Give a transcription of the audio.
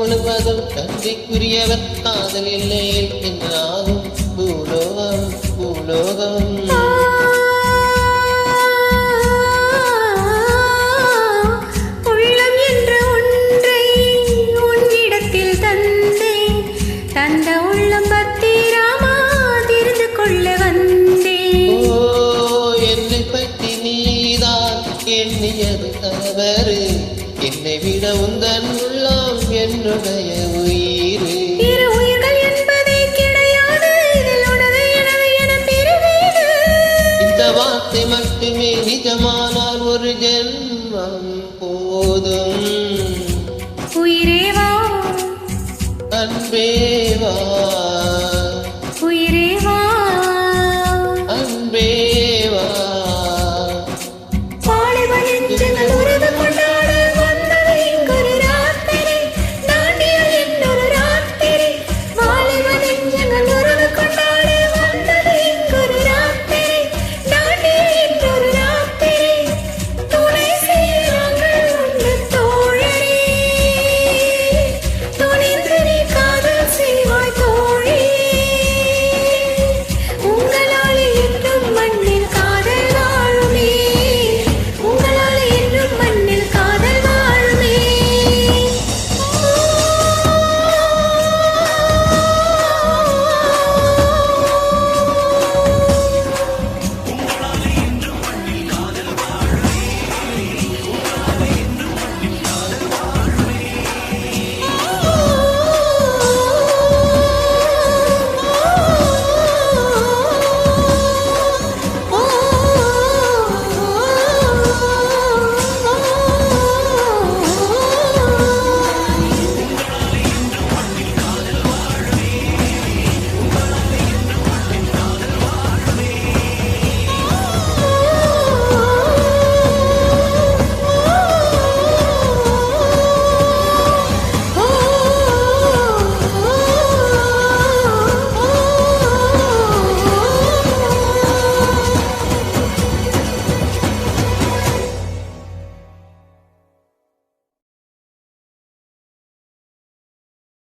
முழுவதும் தந்தைக்குரியவர் காதல் இல்லை என்றாலும் பூலோகம் பூலோகம் உள்ளம் என்ற ஒன்றை உன்னிடத்தில் தந்தேன் தந்த உள்ளம் பத்திரமா தெரிந்து கொள்ள வந்தேன் என்னை பற்றி நீதான் எண்ணியது தவறு என்னை விட உந்தன் உள்ளம் என்னுடைய உயிர் இரு உயிர்கள் என்பதே கிடையாது இதில் உனது எனது என பிரிவேது இந்த வார்த்தை மட்டுமே நிஜமானால் ஒரு ஜென்மம் போதும் உயிரே வா அன்பே வா